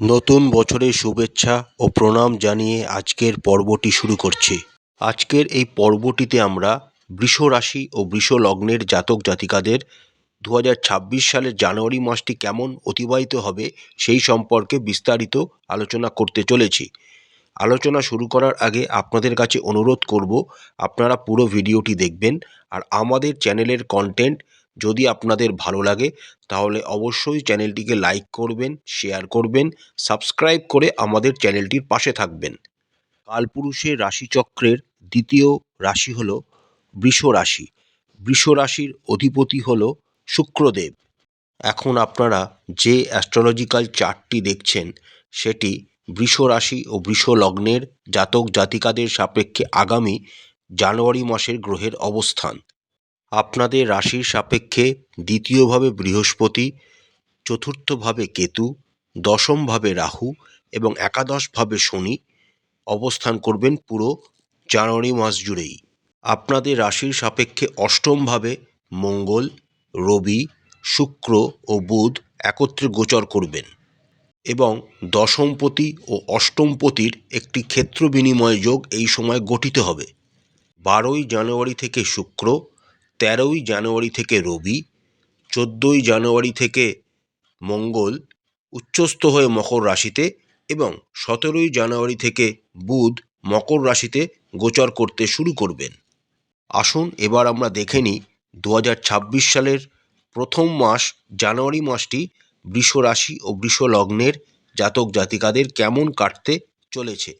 নতুন বছরের শুভেচ্ছা ও প্রণাম জানিয়ে আজকের পর্বটি শুরু করছি। আজকের এই পর্বটিতে আমরা বৃষ রাশি ও বৃষ লগ্নের জাতক জাতিকাদের 2026 সালের জানুয়ারি মাসটি কেমন অতিবাহিত হবে সেই সম্পর্কে বিস্তারিত আলোচনা করতে চলেছি। আলোচনা শুরু করার আগে আপনাদের কাছে অনুরোধ করব, আপনারা পুরো ভিডিওটি দেখবেন। আর আমাদের চ্যানেলের কন্টেন্ট যদি আপনাদের ভালো লাগে তাহলে অবশ্যই চ্যানেলটিকে লাইক করবেন, শেয়ার করবেন, সাবস্ক্রাইব করে আমাদের চ্যানেলটির পাশে থাকবেন। কালপুরুষের রাশিচক্রের দ্বিতীয় রাশি হল বৃষ রাশি। বৃষ রাশির অধিপতি হল শুক্রদেব। এখন আপনারা যে অ্যাস্ট্রোলজিক্যাল চার্টটি দেখছেন সেটি বৃষ রাশি ও বৃষ লগ্নের জাতক জাতিকাদের সাপেক্ষে আগামী জানুয়ারি মাসের গ্রহের অবস্থান। আপনাদের রাশির সাপেক্ষে দ্বিতীয়ভাবে বৃহস্পতি, চতুর্থভাবে কেতু, দশমভাবে রাহু এবং একাদশভাবে শনি অবস্থান করবেন পুরো জানুয়ারি মাস জুড়েই। আপনাদের রাশির সাপেক্ষে অষ্টমভাবে মঙ্গল, রবি, শুক্র ও বুধ একত্রে গোচর করবেন এবং দশমপতি ও অষ্টমপতির একটি ক্ষেত্র বিনিময় যোগ এই সময় গঠিত হবে। 12ই জানুয়ারি থেকে শুক্র, 13ই জানুয়ারি থেকে রবি, 14ই জানুয়ারি থেকে মঙ্গল উচ্চস্থ হয়ে মকর রাশিতে এবং 17ই জানুয়ারি থেকে বুধ মকর রাশিতে গোচর করতে শুরু করবেন। আসুন এবার আমরা দেখে নিই 2026 সালের প্রথম মাস জানুয়ারি মাসটি বৃষ রাশি ও বৃষ লগ্নের জাতক জাতিকাদের কেমন কাটতে চলেছে।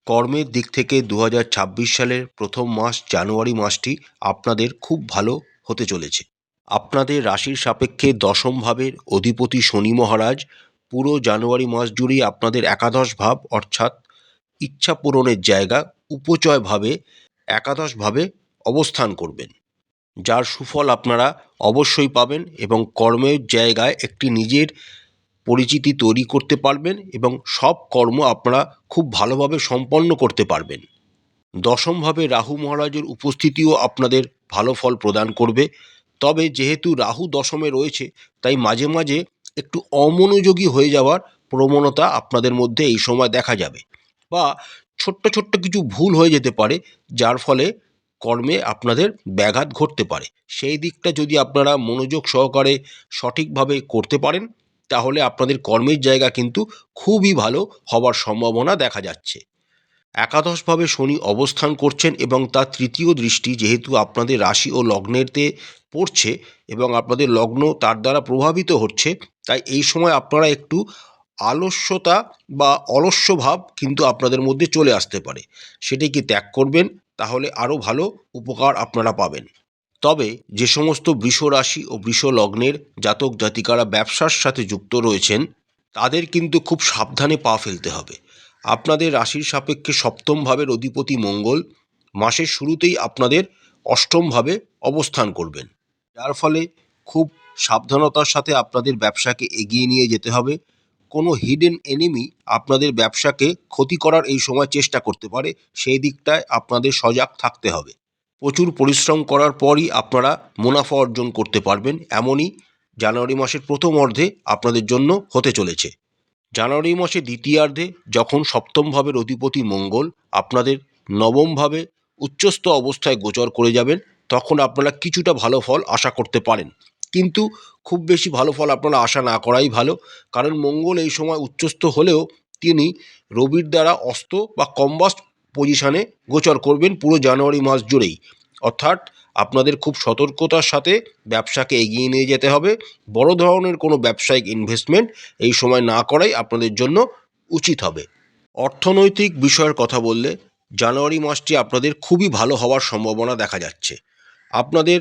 কর্মের দিক থেকে 2026 সালের প্রথম মাস জানুয়ারি মাসটি আপনাদের খুব ভালো হতে চলেছে। আপনাদের রাশির সাপেক্ষে দশম ভাবের অধিপতি শনি মহারাজ পুরো জানুয়ারি মাস জুড়েই আপনাদের একাদশ ভাব অর্থাৎ ইচ্ছা পূরণের জায়গা উপচয় ভাবে একাদশ ভাবে অবস্থান করবেন, যার সুফল আপনারা অবশ্যই পাবেন এবং কর্মের জায়গায় একটি নিজের পরিচিতি তৈরি করতে পারবেন এবং সব কর্ম আপনারা খুব ভালোভাবে সম্পন্ন করতে পারবেন। দশমভাবে রাহু মহারাজের উপস্থিতিও আপনাদের ভালো ফল প্রদান করবে। তবে যেহেতু রাহু দশমে রয়েছে তাই মাঝে মাঝে একটু অমনোযোগী হয়ে যাওয়ার প্রবণতা আপনাদের মধ্যে এই সময় দেখা যাবে বা ছোট্ট ছোট্ট কিছু ভুল হয়ে যেতে পারে, যার ফলে কর্মে আপনাদের ব্যাঘাত ঘটতে পারে। সেই দিকটা যদি আপনারা মনোযোগ সহকারে সঠিকভাবে করতে পারেন তাহলে আপনাদের কর্মের জায়গা কিন্তু খুবই ভালো হওয়ার সম্ভাবনা দেখা যাচ্ছে। একাদশভাবে শনি অবস্থান করছেন এবং তার তৃতীয় দৃষ্টি যেহেতু আপনাদের রাশি ও লগ্নেতে পড়ছে এবং আপনাদের লগ্ন তার দ্বারা প্রভাবিত হচ্ছে, তাই এই সময় আপনারা একটু আলস্যতা বা অলস্য ভাব কিন্তু আপনাদের মধ্যে চলে আসতে পারে। সেটাকে ত্যাগ করবেন, তাহলে আরও ভালো উপকার আপনারা পাবেন। তবে যে সমস্ত বৃষ রাশি ও বৃষ লগ্নের জাতক জাতিকারা ব্যবসার সাথে যুক্ত রয়েছেন তাদের কিন্তু খুব সাবধানে পা ফেলতে হবে। আপনাদের রাশির সাপেক্ষে সপ্তম ভাবের অধিপতি মঙ্গল মাসের শুরুতেই আপনাদের অষ্টমভাবে অবস্থান করবেন, যার ফলে খুব সাবধানতার সাথে আপনাদের ব্যবসাকে এগিয়ে নিয়ে যেতে হবে। কোনো হিডেন এনিমি আপনাদের ব্যবসাকে ক্ষতি করার এই সময় চেষ্টা করতে পারে, সেই দিকটায় আপনাদের সজাগ থাকতে হবে। প্রচুর পরিশ্রম করার পরই আপনারা মুনাফা অর্জন করতে পারবেন, এমনই জানুয়ারি মাসের প্রথম অর্ধে আপনাদের জন্য হতে চলেছে। জানুয়ারি মাসের দ্বিতীয়ার্ধে যখন সপ্তম ভাবের অধিপতি মঙ্গল আপনাদের নবম ভাবে উচ্চস্থ অবস্থায় গোচর করে যাবেন তখন আপনারা কিছুটা ভালো ফল আশা করতে পারেন, কিন্তু খুব বেশি ভালো ফল আপনারা আশা না করাই ভালো। কারণ মঙ্গল এই সময় উচ্চস্থ হলেও তিনি রবির দ্বারা অস্ত বা কম্বাস্ট পজিশনে গোচর করবেন পুরো জানুয়ারি মাস জুড়েই। অর্থাৎ আপনাদের খুব সতর্কতার সাথে ব্যবসাকে এগিয়ে নিয়ে যেতে হবে। বড় ধরনের কোনো ব্যবসায়িক ইনভেস্টমেন্ট এই সময় না করাই আপনাদের জন্য উচিত হবে। অর্থনৈতিক বিষয়ের কথা বললে জানুয়ারি মাসটি আপনাদের খুবই ভালো হওয়ার সম্ভাবনা দেখা যাচ্ছে। আপনাদের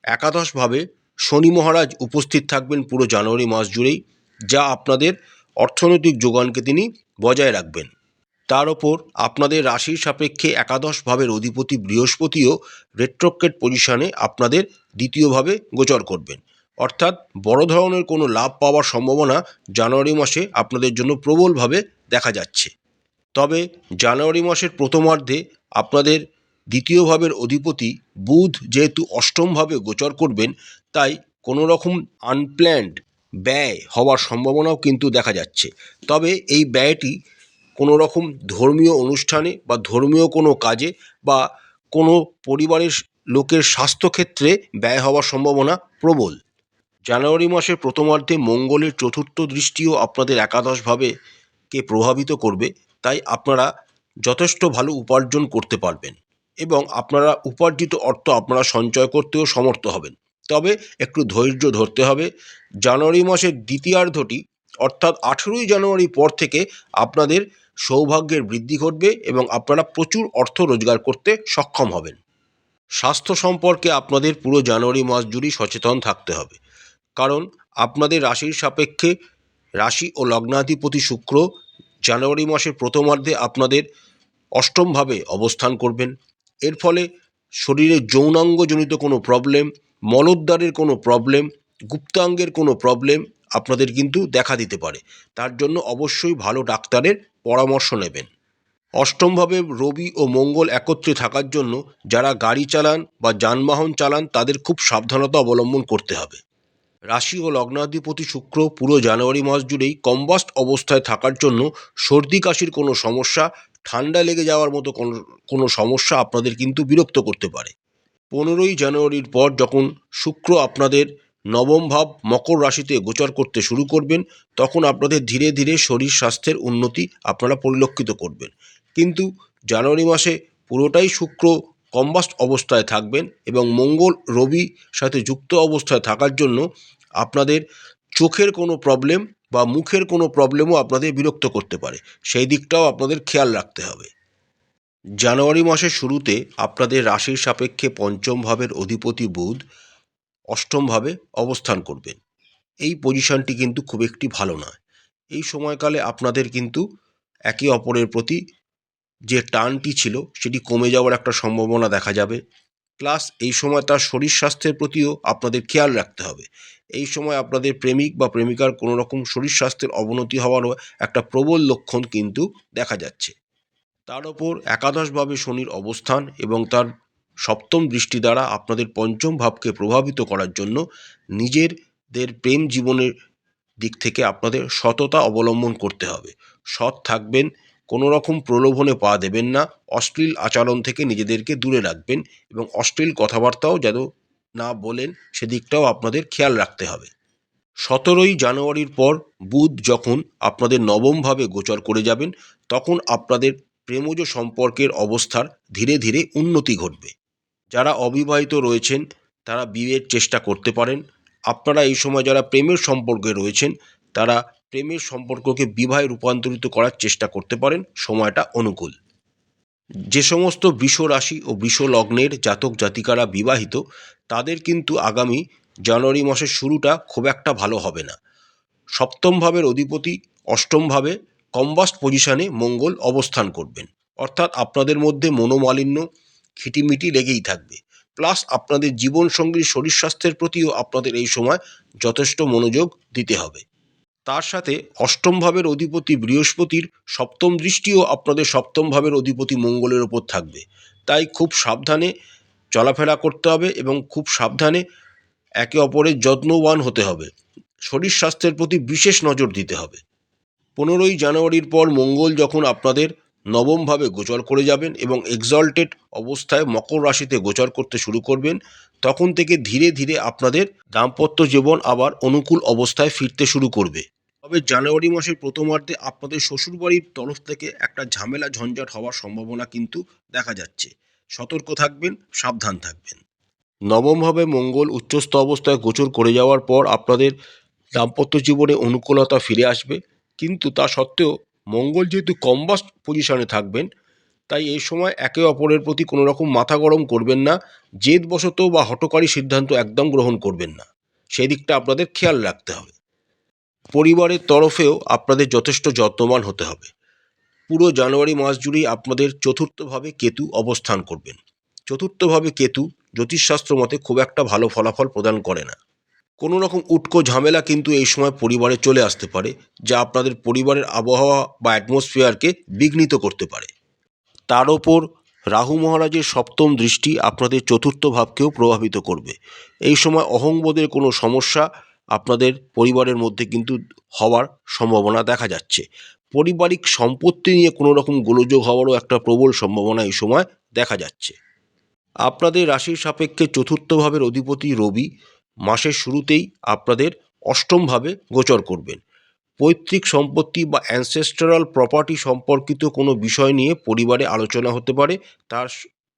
একাদশভাবে শনি মহারাজ উপস্থিত থাকবেন পুরো জানুয়ারি মাস জুড়েই, যা আপনাদের অর্থনৈতিক যোগানকে তিনি বজায় রাখবেন। তার ওপর আপনাদের রাশির সাপেক্ষে একাদশ ভাবের অধিপতি বৃহস্পতিও রেট্রোগ্রেড পজিশনে আপনাদের দ্বিতীয়ভাবে গোচর করবেন। অর্থাৎ বড় ধরনের কোনো লাভ পাওয়ার সম্ভাবনা জানুয়ারি মাসে আপনাদের জন্য প্রবলভাবে দেখা যাচ্ছে। তবে জানুয়ারি মাসের প্রথমার্ধে আপনাদের দ্বিতীয় ভাবের অধিপতি বুধ যেহেতু অষ্টমভাবে গোচর করবেন, তাই কোনো রকম আনপ্ল্যান্ড ব্যয় হওয়ার সম্ভাবনাও কিন্তু দেখা যাচ্ছে। তবে এই ব্যয়টি কোনো রকম ধর্মীয় অনুষ্ঠানে বা ধর্মীয় কোনো কাজে বা কোনো পরিবারের লোকের স্বাস্থ্যক্ষেত্রে ব্যয় হওয়ার সম্ভাবনা প্রবল। জানুয়ারি মাসের প্রথমার্ধে মঙ্গলের চতুর্থ দৃষ্টিও আপনাদের একাদশভাবে কে প্রভাবিত করবে, তাই আপনারা যথেষ্ট ভালো উপার্জন করতে পারবেন এবং আপনারা উপার্জিত অর্থ আপনারা সঞ্চয় করতেও সমর্থ হবেন। তবে একটু ধৈর্য ধরতে হবে। জানুয়ারি মাসের দ্বিতীয়ার্ধটি অর্থাৎ 18ই জানুয়ারি পর থেকে আপনাদের সৌভাগ্যের বৃদ্ধি ঘটবে এবং আপনারা প্রচুর অর্থ রোজগার করতে সক্ষম হবেন। স্বাস্থ্য সম্পর্কে আপনাদের পুরো জানুয়ারি মাস জুড়েই সচেতন থাকতে হবে, কারণ আপনাদের রাশির সাপেক্ষে রাশি ও লগ্নাধিপতি শুক্র জানুয়ারি মাসের প্রথমার্ধে আপনাদের অষ্টমভাবে অবস্থান করবেন। এর ফলে শরীরে যৌনাঙ্গজনিত কোনো প্রবলেম, মলদ্বারের কোনো প্রবলেম, গুপ্তাঙ্গের কোনো প্রবলেম আপনাদের কিন্তু দেখা দিতে পারে। তার জন্য অবশ্যই ভালো ডাক্তারের পরামর্শ নেবেন। অষ্টমভাবে রবি ও মঙ্গল একত্রে থাকার জন্য যারা গাড়ি চালান বা যানবাহন চালান তাদের খুব সাবধানতা অবলম্বন করতে হবে। রাশি ও লগ্নাধিপতি শুক্র পুরো জানুয়ারি মাস জুড়েই কম্বাস্ট অবস্থায় থাকার জন্য সর্দি কাশির কোনো সমস্যা, ঠান্ডা লেগে যাওয়ার মতো কোনো সমস্যা আপনাদের কিন্তু বিরক্ত করতে পারে। 15ই জানুয়ারির পর যখন শুক্র আপনাদের নবম ভাব মকর রাশিতে গোচর করতে শুরু করবেন, তখন আপনাদের ধীরে ধীরে শরীর স্বাস্থ্যের উন্নতি আপনারা পরিলক্ষিত করবেন। কিন্তু জানুয়ারি মাসে পুরোটাই শুক্র কম্বাস্ট অবস্থায় থাকবেন এবং মঙ্গল রবি সাথে যুক্ত অবস্থায় থাকার জন্য আপনাদের চোখের কোনো প্রবলেম বা মুখের কোনো প্রবলেমও আপনাদের বিরক্ত করতে পারে, সেই দিকটাও আপনাদের খেয়াল রাখতে হবে। জানুয়ারি মাসের শুরুতে আপনাদের রাশির সাপেক্ষে পঞ্চম ভাবের অধিপতি বুধ অষ্টমভাবে অবস্থান করবেন। এই পজিশনটি কিন্তু খুব একটি ভালো নয়। এই সময়কালে আপনাদের কিন্তু একে অপরের প্রতি যে টানটি ছিল সেটি কমে যাওয়ার একটা সম্ভাবনা দেখা যাবে। প্লাস এই সময় তার শরীর স্বাস্থ্যের প্রতিও আপনাদের খেয়াল রাখতে হবে। এই সময় আপনাদের প্রেমিক বা প্রেমিকার কোনো রকম শরীর স্বাস্থ্যের অবনতি হওয়ারও একটা প্রবল লক্ষণ কিন্তু দেখা যাচ্ছে। তার ওপর একাদশভাবে শনির অবস্থান এবং তার সপ্তম দৃষ্টি দ্বারা আপনাদের পঞ্চম ভাবকে প্রভাবিত করার জন্য নিজেদের প্রেম জীবনের দিক থেকে আপনাদের সততা অবলম্বন করতে হবে। সৎ থাকবেন, কোনো রকম প্রলোভনে পা দেবেন না, অশ্লীল আচরণ থেকে নিজেদেরকে দূরে রাখবেন এবং অশ্লীল কথাবার্তাও যেন না বলেন সেদিকটাও আপনাদের খেয়াল রাখতে হবে। 17ই জানুয়ারির পর বুধ যখন আপনাদের নবমভাবে গোচর করে যাবেন, তখন আপনাদের প্রেমজ সম্পর্কের অবস্থার ধীরে ধীরে উন্নতি ঘটবে। যারা অবিবাহিত রয়েছেন তারা বিয়ের চেষ্টা করতে পারেন। আপনারা এই সময় যারা প্রেমের সম্পর্কে রয়েছেন তারা প্রেমের সম্পর্ককে বিবাহে রূপান্তরিত করার চেষ্টা করতে পারেন, সময়টা অনুকূল। যে সমস্ত বৃষ রাশি ও বৃষ লগ্নের জাতক জাতিকারা বিবাহিত তাদের কিন্তু আগামী জানুয়ারি মাসের শুরুটা খুব একটা ভালো হবে না। সপ্তম ভাবের অধিপতি অষ্টমভাবে কম্বাস্ট পজিশনে মঙ্গল অবস্থান করবেন, অর্থাৎ আপনাদের মধ্যে মনোমালিন্য খিটিমিটি লেগেই থাকবে। প্লাস আপনাদের জীবনসঙ্গীর শরীর স্বাস্থ্যের প্রতিও আপনাদের এই সময় যথেষ্ট মনোযোগ দিতে হবে। তার সাথে অষ্টম ভাবের অধিপতি বৃহস্পতির সপ্তম দৃষ্টিও আপনাদের সপ্তম ভাবের অধিপতি মঙ্গলের ওপর থাকবে, তাই খুব সাবধানে চলাফেরা করতে হবে এবং খুব সাবধানে একে অপরের যত্নবান হতে হবে। শরীর স্বাস্থ্যের প্রতি বিশেষ নজর দিতে হবে। 15ই জানুয়ারির পর মঙ্গল যখন আপনাদের নবমভাবে গোচর করে যাবেন এবং এক্সল্টেড অবস্থায় মকর রাশিতে গোচর করতে শুরু করবেন, তখন থেকে ধীরে ধীরে আপনাদের দাম্পত্য জীবন আবার অনুকূল অবস্থায় ফিরতে শুরু করবে। তবে জানুয়ারি মাসের প্রথমার্ধে আপনাদের শ্বশুরবাড়ির তরফ থেকে একটা ঝামেলা ঝঞ্ঝাট হওয়ার সম্ভাবনা কিন্তু দেখা যাচ্ছে। সতর্ক থাকবেন, সাবধান থাকবেন। নবমভাবে মঙ্গল উচ্চস্থ অবস্থায় গোচর করে যাওয়ার পর আপনাদের দাম্পত্য জীবনে অনুকূলতা ফিরে আসবে, কিন্তু তা সত্ত্বেও মঙ্গল যেহেতু কম্বাস্ট পজিশনে থাকবেন, তাই এই সময় একে অপরের প্রতি কোনো রকম মাথা গরম করবেন না, জেদবশত বা হঠকারী সিদ্ধান্ত একদম গ্রহণ করবেন না, সেই দিকটা আপনাদের খেয়াল রাখতে হবে। পরিবারের তরফেও আপনাদের যথেষ্ট যত্নবান হতে হবে। পুরো জানুয়ারি মাস জুড়েই আপনাদের চতুর্থভাবে কেতু অবস্থান করবেন। চতুর্থভাবে কেতু জ্যোতিষশাস্ত্র মতে খুব একটা ভালো ফলাফল প্রদান করে না। কোনো রকম উটকো ঝামেলা কিন্তু এই সময় পরিবারে চলে আসতে পারে, যা আপনাদের পরিবারের আবহাওয়া বা অ্যাটমসফিয়ারকে বিঘ্নিত করতে পারে। তার ওপর রাহু মহারাজের সপ্তম দৃষ্টি আপনাদের চতুর্থ ভাবকেও প্রভাবিত করবে। এই সময় অহংবোধের কোনো সমস্যা আপনাদের পরিবারের মধ্যে কিন্তু হওয়ার সম্ভাবনা দেখা যাচ্ছে। পারিবারিক সম্পত্তি নিয়ে কোনো রকম গোলযোগ হওয়ারও একটা প্রবল সম্ভাবনা এই সময় দেখা যাচ্ছে। আপনাদের রাশির সাপেক্ষে চতুর্থ ভাবের অধিপতি রবি মাসের শুরুতেই আপনাদের অষ্টম ভাবে গোচর করবেন। পৈতৃক সম্পত্তি বা অ্যানসেস্টরাল প্রপার্টি সম্পর্কিত কোনো বিষয় নিয়ে পরিবারে আলোচনা হতে পারে, তার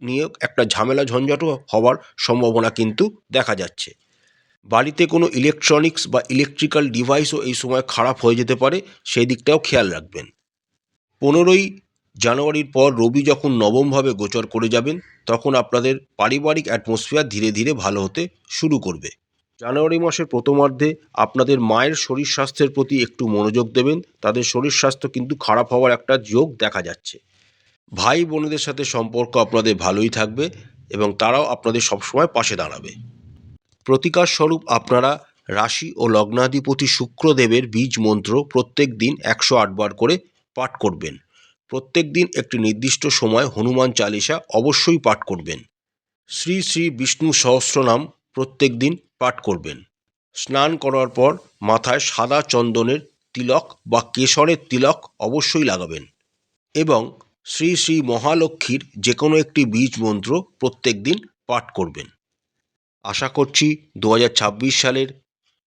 নিয়ে একটা ঝামেলা ঝঞ্ঝাটও হওয়ার সম্ভাবনা কিন্তু দেখা যাচ্ছে। বাড়িতে কোনো ইলেকট্রনিক্স বা ইলেকট্রিক্যাল ডিভাইসও এই সময় খারাপ হয়ে যেতে পারে, সেই দিকটাও খেয়াল রাখবেন। 15ই জানুয়ারির পর রবি যখন নবমভাবে গোচর করে যাবেন, তখন আপনাদের পারিবারিক অ্যাটমসফিয়ার ধীরে ধীরে ভালো হতে শুরু করবে। জানুয়ারি মাসের প্রথমার্ধে আপনাদের মায়ের শরীর স্বাস্থ্যের প্রতি একটু মনোযোগ দেবেন, তাদের শরীর স্বাস্থ্য কিন্তু খারাপ হওয়ার একটা যোগ দেখা যাচ্ছে। ভাই বোনেদের সাথে সম্পর্ক আপনাদের ভালোই থাকবে এবং তারাও আপনাদের সবসময় পাশে দাঁড়াবে। প্রতিকার স্বরূপ আপনারা রাশি ও লগ্নাধিপতি শুক্রদেবের বীজ মন্ত্র প্রত্যেক দিন 108 বার করে পাঠ করবেন। প্রত্যেক দিন একটি নির্দিষ্ট সময় হনুমান চালিসা অবশ্যই পাঠ করবেন। শ্রী শ্রী বিষ্ণু সহস্রনাম প্রত্যেক দিন পাঠ করবেন। স্নান করার পর মাথায় সাদা চন্দনের তিলক বা কেশরের তিলক অবশ্যই লাগাবেন এবং শ্রী শ্রী মহালক্ষ্মীর যে কোনো একটি বীজ মন্ত্র প্রত্যেক দিন পাঠ করবেন। আশা করছি 2026 সালের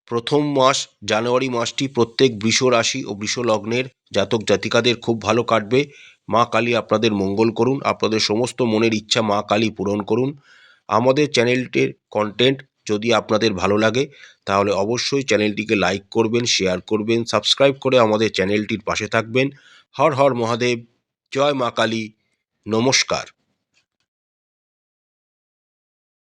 প্রথম মাস জানুয়ারি মাসটি প্রত্যেক বৃষ রাশি ও বৃষ লগ্নের জাতক জাতিকাদের খুব ভালো কাটবে। মা কালী আপনাদের মঙ্গল করুন, আপনাদের সমস্ত মনের ইচ্ছা মা কালী পূরণ করুন। আমাদের চ্যানেলটির কন্টেন্ট যদি আপনাদের ভালো লাগে তাহলে অবশ্যই চ্যানেলটিকে লাইক করবেন, শেয়ার করবেন, সাবস্ক্রাইব করে আমাদের চ্যানেলটির পাশে থাকবেন। হর হর মহাদেব, জয় মা কালী, নমস্কার।